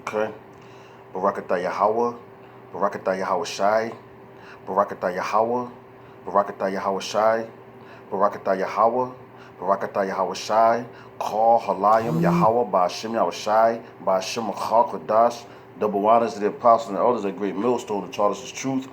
Okay. Barakatah Yahweh, Barakatah Yahweh Shai, Barakatah Yahweh, Barakatah Yahweh Shai, Barakatah Yahweh, Barakatah Yahweh Shai, Call Halayim Yahweh, Ba'ashem Yahweh Shai, Ba'ashem Achal Kodash, double honors to the apostles and the elders, a great millstone that taught us his truth.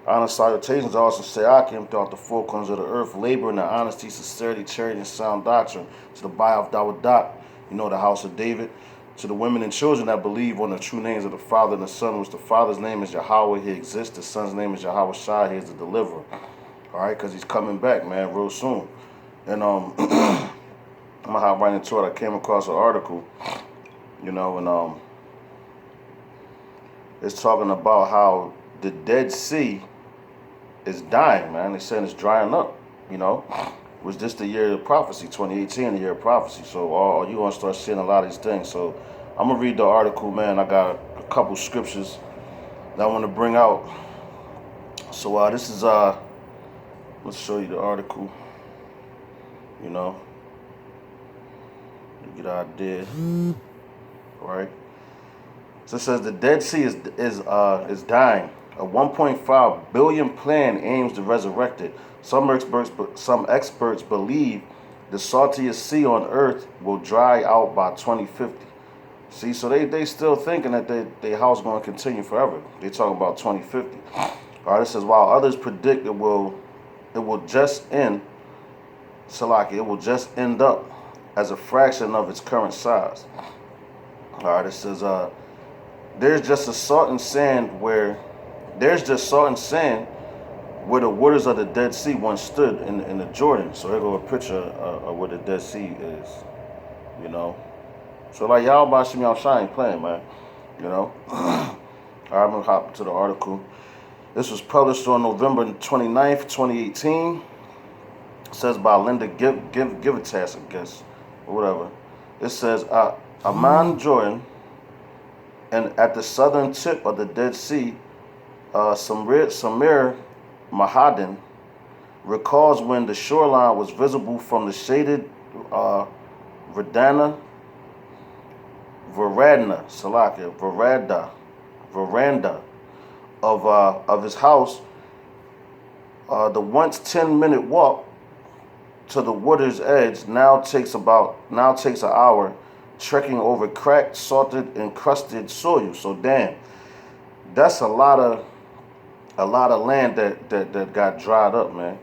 Honor salutations also say Akim throughout the four corners of the earth, labor in the honesty, sincerity, charity, and sound doctrine. To the Bayah of Dawadat, the house of David. To the women and children that believe on the true names of the Father and the Son, which the Father's name is Yahweh, he exists. The Son's name is Yahweh Shai, he is the deliverer. All right, because he's coming back, man, real soon. And I'm gonna hop right into it. I came across an article, and it's talking about how the Dead Sea is dying, man. They're saying it's drying up, Was this the year of prophecy, 2018, the year of prophecy? So you're going to start seeing a lot of these things. So I'm going to read the article, man. I got a couple scriptures that I want to bring out. So this is, let's show you the article, to get an idea, right? So it says the Dead Sea is dying. A 1.5 billion plan aims to resurrect it. Some experts believe the saltiest sea on Earth will dry out by 2050. See, so they still thinking that their house going to continue forever. They talking about 2050. All right, it says while others predict it will just end. Salaki, it will just end up as a fraction of its current size. All right, it says there's just salt and sand where the waters of the Dead Sea once stood in the Jordan. So here go a picture of where the Dead Sea is, So like y'all Bashim y'all shine playing, man, All right, I'm gonna hop to the article. This was published on November 29th, 2018. It says by Linda Givitas, I guess, or whatever. It says Amman, Jordan, and at the southern tip of the Dead Sea, Samir Mahadin recalls when the shoreline was visible from the shaded veranda of his house. The once 10-minute walk to the water's edge now takes an hour, trekking over cracked, salted, encrusted soil. So damn, that's a lot of land that got dried up, man.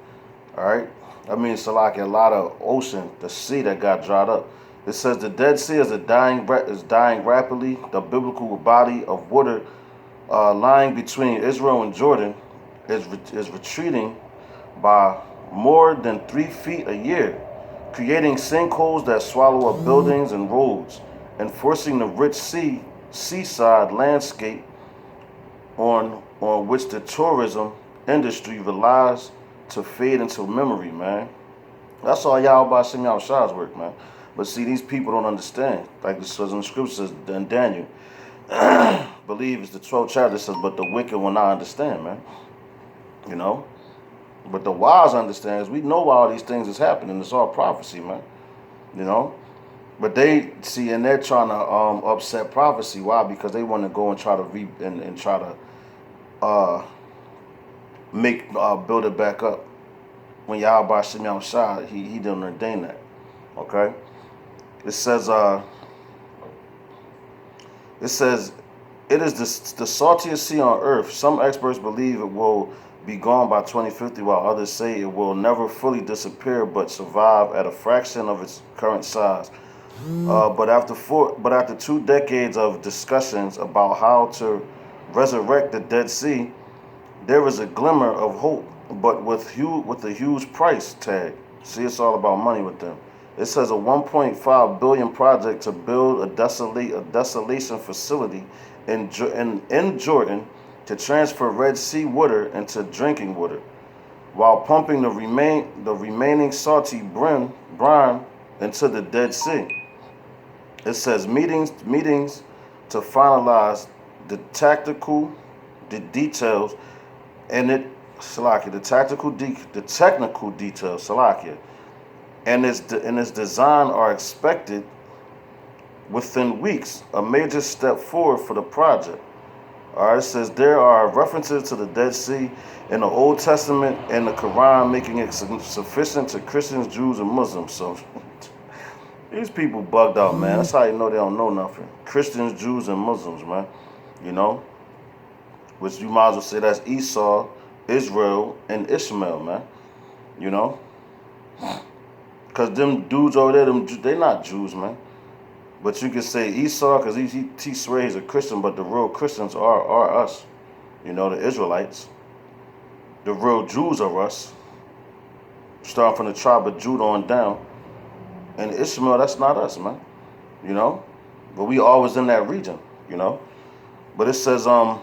All right, I mean it's like a lot of ocean, the sea that got dried up. It says the Dead Sea is dying rapidly. The biblical body of water lying between Israel and Jordan is retreating by more than 3 feet a year, creating sinkholes that swallow up buildings and roads, and forcing the rich seaside landscape on which the tourism industry relies to fade into memory, man. That's all y'all about Shem Yahweh Shai's work, man. But see, these people don't understand. Like this says in the scriptures in Daniel, believe it's the 12th chapter says, but the wicked will not understand, man. But the wise understands. We know why all these things is happening. It's all prophecy, man. But they see, and they're trying to upset prophecy. Why? Because they want to go and try to build it back up. When Yahweh Shem Yahweh Shai, he didn't ordain that. Okay? It says it is the saltiest sea on earth. Some experts believe it will be gone by 2050, while others say it will never fully disappear but survive at a fraction of its current size. But after 2 decades of discussions about how to resurrect the Dead Sea, there is a glimmer of hope, but with a huge price tag. See, it's all about money with them. It says a 1.5 billion project to build a desolation facility in Jordan to transfer Red Sea water into drinking water, while pumping the remaining salty brine into the Dead Sea. It says meetings to finalize the technical details, and the technical details, and its design are expected within weeks, a major step forward for the project. All right, it says there are references to the Dead Sea in the Old Testament and the Quran, making it sufficient to Christians, Jews, and Muslims. So these people bugged out, man. That's how you know they don't know nothing. Christians, Jews, and Muslims, man. You know, which you might as well say that's Esau, Israel, and Ishmael, man. You know, because them dudes over there, they not Jews, man. But you can say Esau because he swear he's a Christian, but the real Christians are us. You know, the Israelites. The real Jews are us. Starting from the tribe of Judah on down. And Ishmael, that's not us, man. You know? But we always in that region, you know? But it says, alright,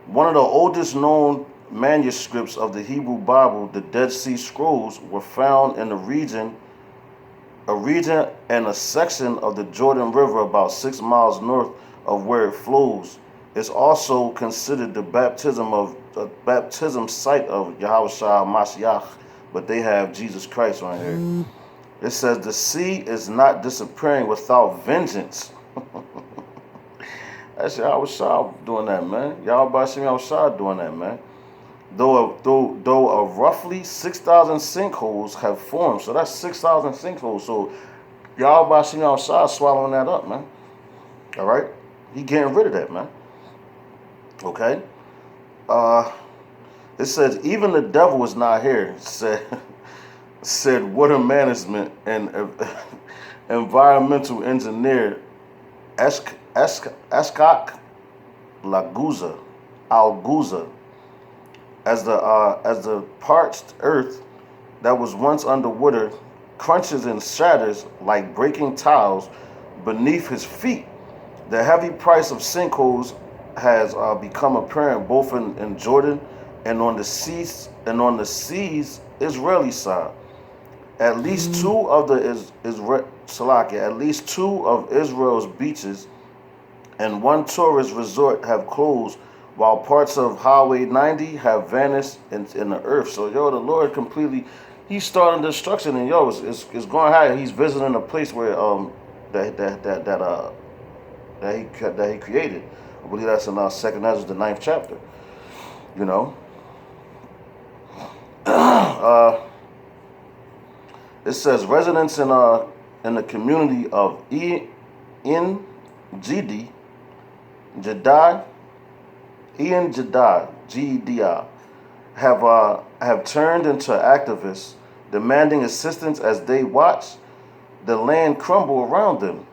one of the oldest known manuscripts of the Hebrew Bible, the Dead Sea Scrolls, were found in a region and a section of the Jordan River about 6 miles north of where it flows. It's also considered the baptism site of Yahushua Mashiach, but they have Jesus Christ right here. It says the sea is not disappearing without vengeance. That's Yahushua doing that, man. Yahushua doing that, man. Though roughly 6,000 sinkholes have formed, so that's 6,000 sinkholes. So Yahushua swallowing that up, man. All right, he getting rid of that, man. Okay. It says even the devil is not here. Said water management and environmental engineer Eshkak Alguza. As the parched earth that was once underwater crunches and shatters like breaking tiles beneath his feet, the heavy price of sinkholes has become apparent both in Jordan and on the seas Israeli side. At least two of Israel's beaches and one tourist resort have closed, while parts of Highway 90 have vanished in the earth. So, yo, the Lord completely, he's starting destruction, and yo, it's going high. He's visiting a place where that he created. I believe that's in 2nd Ezra, the 9th chapter. You know, it says residents in the community of En Gedi, GEDI, have turned into activists, demanding assistance as they watch the land crumble around them.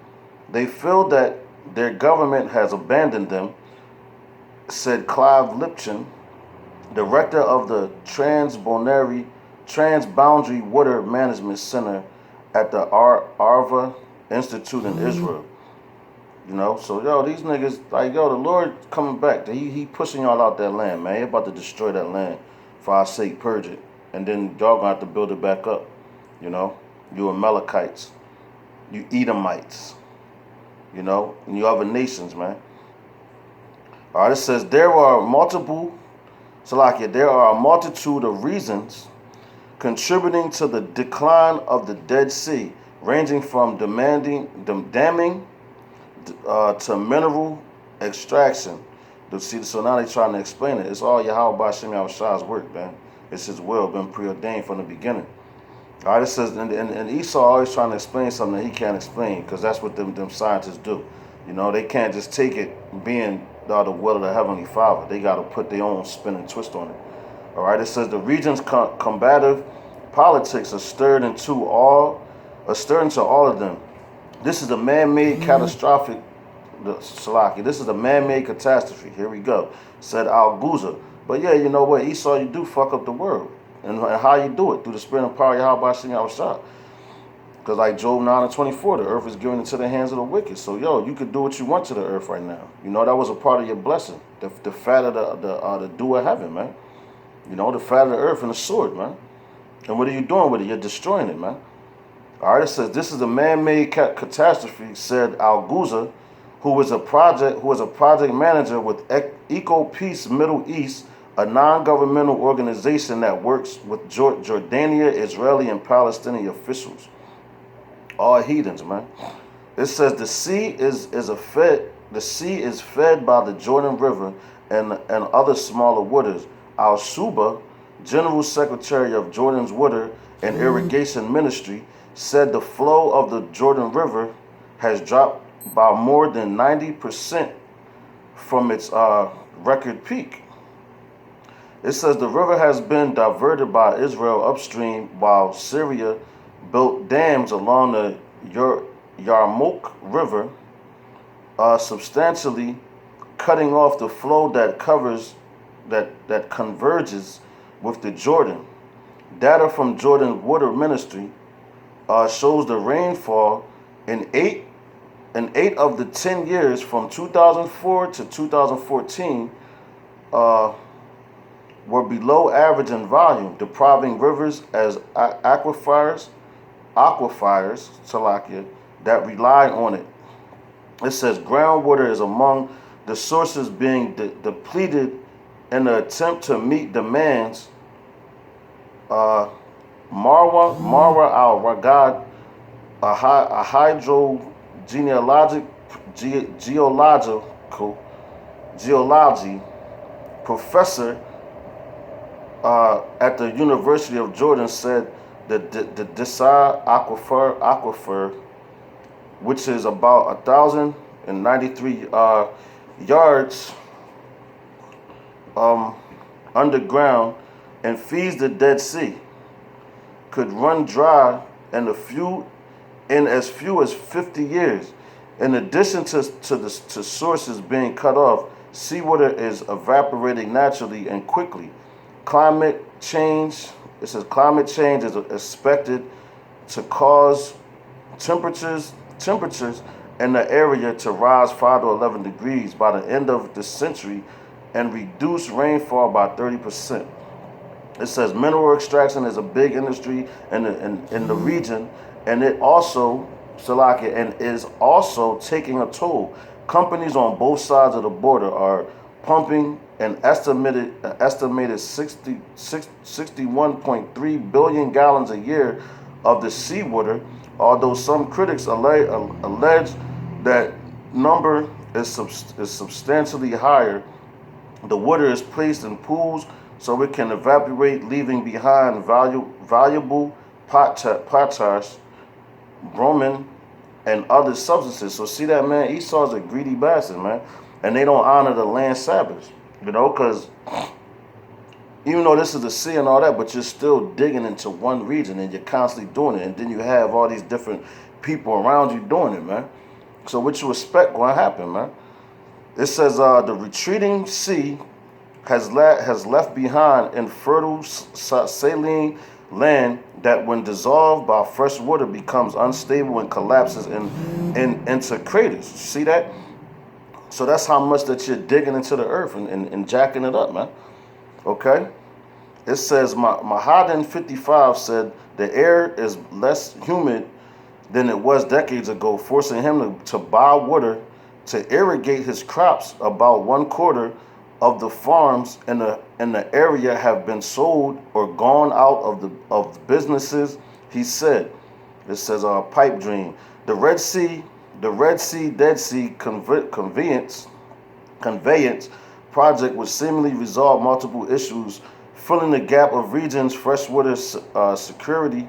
They feel that their government has abandoned them, said Clive Lipchin, director of the Transboundary Water Management Center at the Arva Institute in Israel. You know, so yo, these niggas, like, yo, the Lord coming back. He pushing y'all out that land, man. He about to destroy that land for our sake, purge it. And then y'all gonna have to build it back up. You know, you Amalekites, you Edomites, you know, and you other nations, man. All right, it says there are a multitude of reasons contributing to the decline of the Dead Sea, ranging from damming to mineral extraction. So now they're trying to explain it. It's all Yahweh B'Shem Yahushua's work, man. It's his will, been preordained from the beginning. All right, it says, and Esau always trying to explain something that he can't explain, because that's what them scientists do. You know, they can't just take it being the will of the Heavenly Father. They got to put their own spin and twist on it. All right, it says the region's combative politics are stirred into all of them. This is a man-made catastrophic, this is a man-made catastrophe. Here we go, said Al-Guza. But yeah, you know what, Esau, you do fuck up the world. And how you do it? Through the spirit and power of Yahweh B'Shem Yahushua. Because like Job 9:24, the earth is given into the hands of the wicked. So yo, you could do what you want to the earth right now. You know, that was a part of your blessing. The fat of the dew of heaven, man. You know, the fat of the earth and the sword, man. And what are you doing with it? You're destroying it, man. All right, it says this is a man-made catastrophe, said Al-Guza, who is a project manager with Eco Peace Middle East, a non-governmental organization that works with Jordania, Israeli, and Palestinian officials. All heathens, man. It says the sea is fed by the Jordan River and other smaller waters. Al Shuba, General Secretary of Jordan's Water and Irrigation Ministry, said the flow of the Jordan River has dropped by more than 90% from its record peak. It says the river has been diverted by Israel upstream while Syria built dams along the Yarmouk River, substantially cutting off the flow that converges with the Jordan. Data from Jordan Water Ministry shows the rainfall in eight of the 10 years from 2004 to 2014 were below average in volume, depriving rivers as aquifers, Salakia, that rely on it. It says groundwater is among the sources being depleted in the attempt to meet demands. Marwa al-Ragad, a geology professor at the University of Jordan, said that the Disa aquifer, which is about 1,093 yards underground and feeds the Dead Sea, could run dry in as few as 50 years. In addition to sources being cut off, seawater is evaporating naturally and quickly. Climate change is expected to cause temperatures in the area to rise 5 to 11 degrees by the end of the century and reduce rainfall by 30%. It says mineral extraction is a big industry in the region, and it also, Salakia, and is also taking a toll. Companies on both sides of the border are pumping an estimated 61.3 billion gallons a year of the seawater, although some critics allege that number is substantially higher. The water is placed in pools so it can evaporate, leaving behind valuable potash, bromine, and other substances. So see that, man? Esau's a greedy bastard, man. And they don't honor the land Sabbaths, because even though this is the sea and all that, but you're still digging into one region and you're constantly doing it. And then you have all these different people around you doing it, man. So what you expect going to happen, man? It says the retreating sea has left behind infertile saline land that, when dissolved by fresh water, becomes unstable and collapses into craters. See that? So that's how much that you're digging into the earth and jacking it up, man. Okay? It says Mahadin 55 said the air is less humid than it was decades ago, forcing him to buy water to irrigate his crops. About 1/4 of the farms in the area have been sold or gone out of businesses, he said. It says pipe dream. The Red Sea Dead Sea conveyance project would seemingly resolve multiple issues, filling the gap of regions' freshwater security,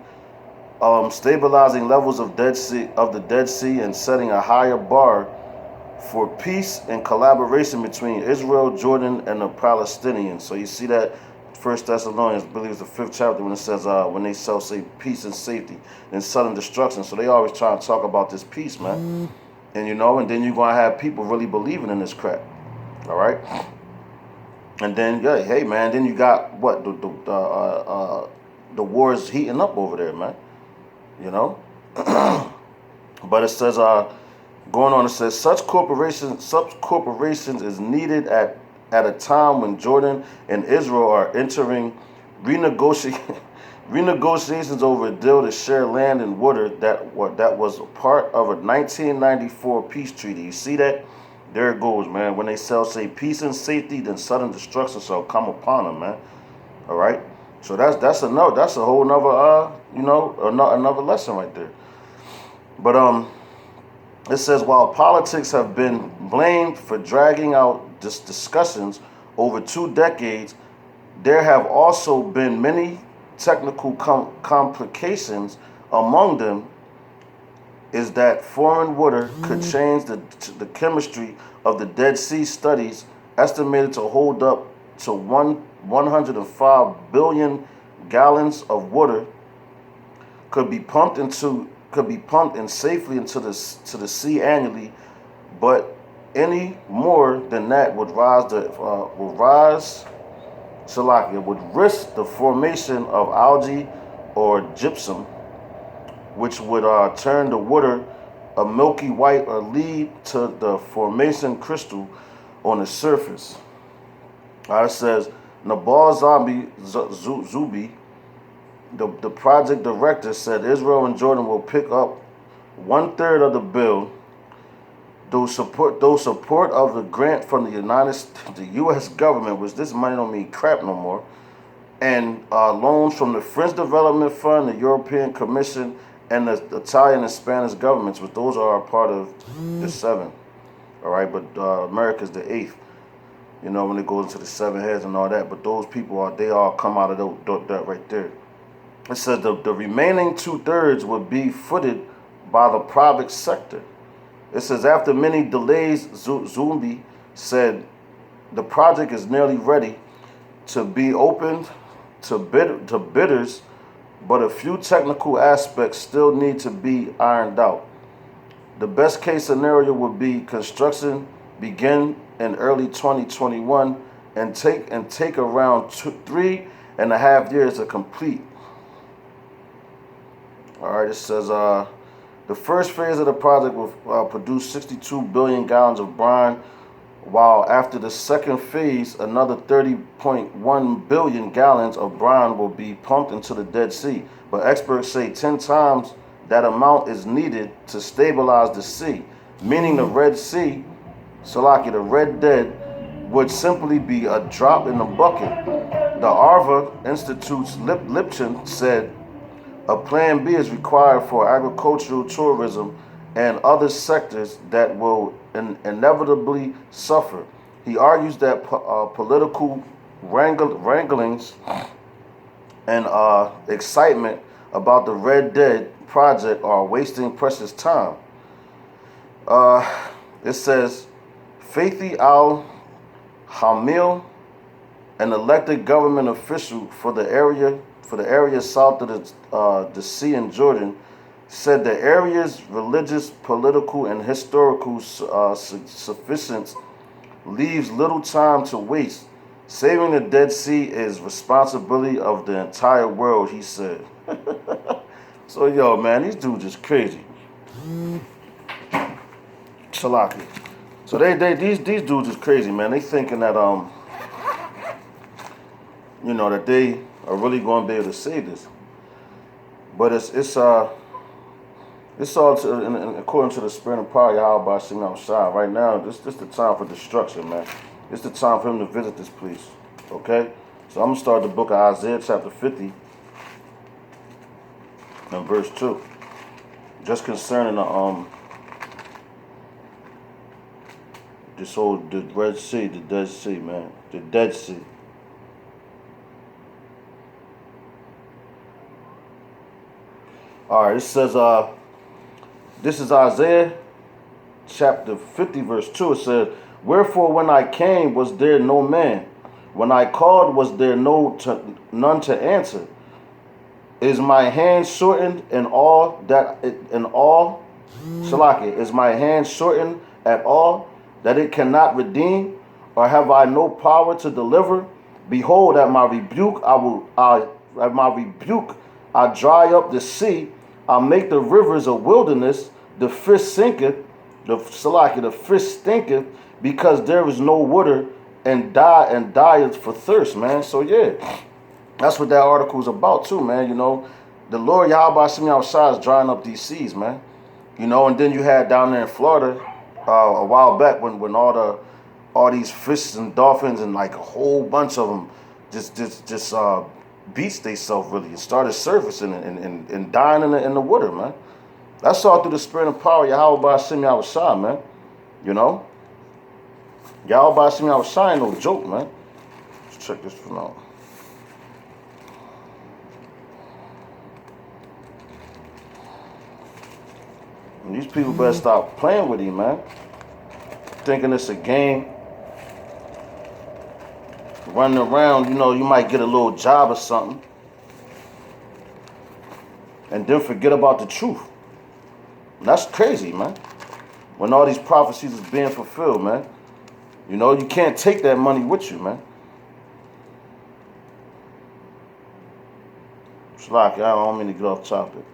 stabilizing levels of the Dead Sea, and setting a higher bar for peace and collaboration between Israel, Jordan, and the Palestinians. So you see that First Thessalonians, I believe it's the 5th chapter, when it says when they say peace and safety and sudden destruction. So they always try to talk about this peace, man. And and then you're gonna have people really believing in this crap. All right. And then hey man, then you got what the war is heating up over there, man. But it says going on, it says such corporations is needed at a time when Jordan and Israel are entering renegotiations over a deal to share land and water that was part of a 1994 peace treaty. You see that? There it goes, man. When they say peace and safety, then sudden destruction shall come upon them, man. All right. So that's a whole nother another lesson right there. But it says while politics have been blamed for dragging out discussions over 2 decades, there have also been many technical complications. Among them is that foreign water could change the chemistry of the Dead Sea. Studies estimated to hold up to 105 billion gallons of water could be pumped in safely into the sea annually, but any more than that would risk the formation of algae or gypsum, which would turn the water a milky white or lead to the formation crystal on the surface. It says Nabal Zubi, the project director, said Israel and Jordan will pick up 1/3 of the bill. Though support of the grant from the U.S. government, which this money don't mean crap no more, and loans from the French Development Fund, the European Commission, and the Italian and Spanish governments, but those are a part of the 7. All right, but America's the 8th. You know, when it goes into the 7 heads and all that, but those people they all come out of that right there. It says the remaining 2/3 would be footed by the private sector. It says after many delays, Zumbi said the project is nearly ready to be opened to bidders, but a few technical aspects still need to be ironed out. The best case scenario would be construction begin in early 2021 and take around 3.5 years to complete. All right, it says the first phase of the project will produce 62 billion gallons of brine, while after the second phase, another 30.1 billion gallons of brine will be pumped into the Dead Sea. But experts say 10 times that amount is needed to stabilize the sea, meaning the Red Sea, the Red Dead, would simply be a drop in the bucket. The Arva Institute's Lipchin said a plan B is required for agricultural tourism and other sectors that will inevitably suffer. He argues that political wranglings and excitement about the Red Dead project are wasting precious time. It says Fathi Al-Hamil, an elected government official for the area south of the sea in Jordan, said the area's religious, political, and historical sufficiency leaves little time to waste. Saving the Dead Sea is responsibility of the entire world, he said. So, yo, man, these dudes is crazy. Salaki. So these dudes is crazy, man. They thinking that that they are really going to be able to save this. But it's all according to the spirit and power of Yahweh Shem Shai. Right now, this the time for destruction, man. It's the time for him to visit this place. Okay? So I'm gonna start the book of Isaiah chapter 50 and verse 2. Just concerning this whole the Red Sea, the Dead Sea, man. The Dead Sea. Alright, it says this is Isaiah chapter 50 verse 2. It says, wherefore when I came was there no man, when I called was there none to answer. Is my hand shortened is my hand shortened at all that it cannot redeem, or have I no power to deliver? Behold, at my rebuke I dry up the sea, I make the rivers a wilderness, the fish stinketh, because there is no water, and dieth for thirst, man. So yeah, that's what that article is about too, man. You know, the Lord Yahweh Shem Shai is drying up these seas, man. You know, and then you had down there in Florida, a while back when all these fishes and dolphins and like a whole bunch of them just beached themselves really and started surfacing and dying in the water, man. That's all through the spirit and power of Yahweh Ba'Shem Yahushua, man. You know? Yahweh Ba'Shem Yahushua ain't no joke, man. Let's check this one out. And these people better stop playing with him, man. Thinking it's a game. Running around, you know, you might get a little job or something. And then forget about the truth. And that's crazy, man. When all these prophecies is being fulfilled, man. You know, you can't take that money with you, man. Shalaki, I don't mean to get off topic.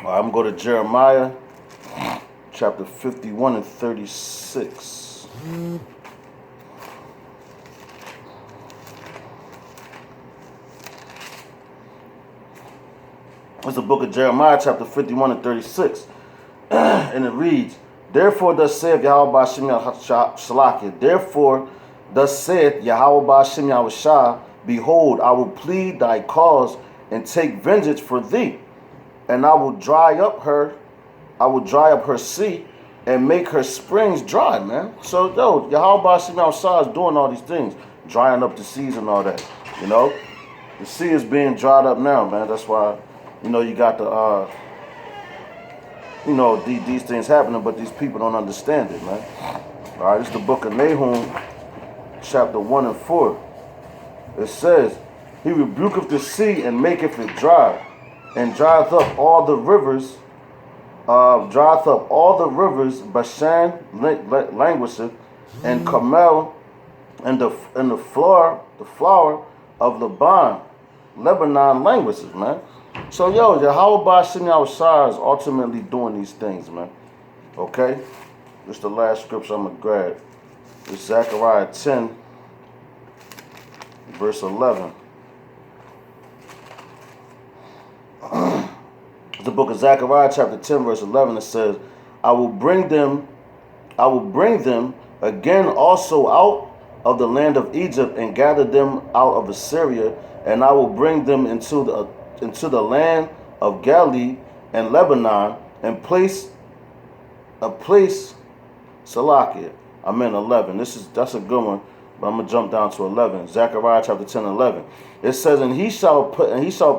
I'm going to go to Jeremiah chapter 51 and 36. It's the book of Jeremiah chapter 51 and 36. And it reads, Therefore thus saith Yahweh Ba'Shem Yahushua, Therefore thus saith Yahweh Ba'Shem Yahushua, Behold, I will plead thy cause and take vengeance for thee. And I will dry up her sea and make her springs dry, man. So, yo, Yahweh Ba'Shem Yahushua is doing all these things, drying up the seas and all that, you know. The sea is being dried up now, man. That's why, you know, you got the, you know, these things happening, but these people don't understand it, man. All right, it's the book of Nahum, chapter 1 and 4. It says, He rebuketh the sea and maketh it dry, and drieth up all the rivers, Bashan languisheth, and Carmel, and the flower of Lebanon languishes, man. So yo, Yahweh Ba'Shem Yahushua is ultimately doing these things, man. Okay? This is the last scripture I'm gonna grab. It's Zechariah 10, verse 11. The book of Zechariah chapter 10 verse 11, it says, I will bring them again also out of the land of Egypt and gather them out of Assyria, and I will bring them into the land of Galilee and Lebanon and place Salakia. I'm in 11. That's a good one, but I'm gonna jump down to 11. Zechariah chapter 10 and 11. It says, and he shall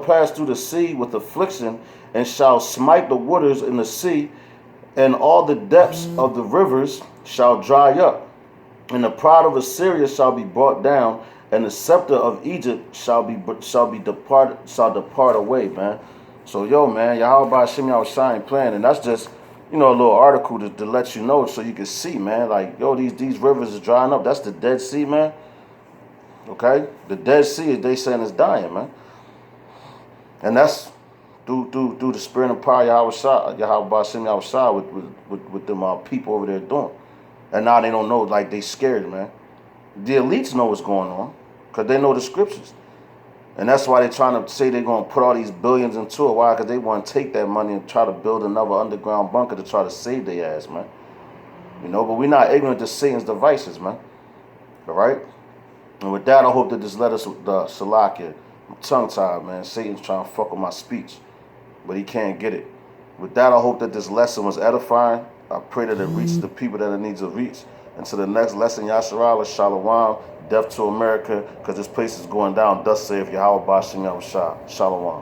pass through the sea with affliction, and shall smite the waters in the sea, and all the depths of the rivers shall dry up, and the pride of Assyria shall be brought down, and the scepter of Egypt shall depart away, man. So yo, man, Yahweh Ba'Shem Yahushua ain't playing, and that's just, you know, a little article to let you know so you can see, man. Like, yo, these rivers is drying up. That's the Dead Sea, man. Okay, the Dead Sea, they saying is dying, man, and that's through the spirit and power of Yahweh Ba'Shem Yahushua with them people over there doing. And now they don't know, like they scared, man. The elites know what's going on because they know the scriptures. And that's why they're trying to say they're going to put all these billions into it. Why? Because they want to take that money and try to build another underground bunker to try to save their ass, man. You know, but we're not ignorant to Satan's devices, man. All right? And with that, I hope that this led us with the Salakia. I'm tongue-tied, man. Satan's trying to fuck with my speech, but he can't get it. With that, I hope that this lesson was edifying. I pray that it reaches the people that it needs to reach. Until the next lesson, Yasharallah, Shalom, death to America, because this place is going down. Thus saith Yahweh Ba'Shem Yahushua. Shalom.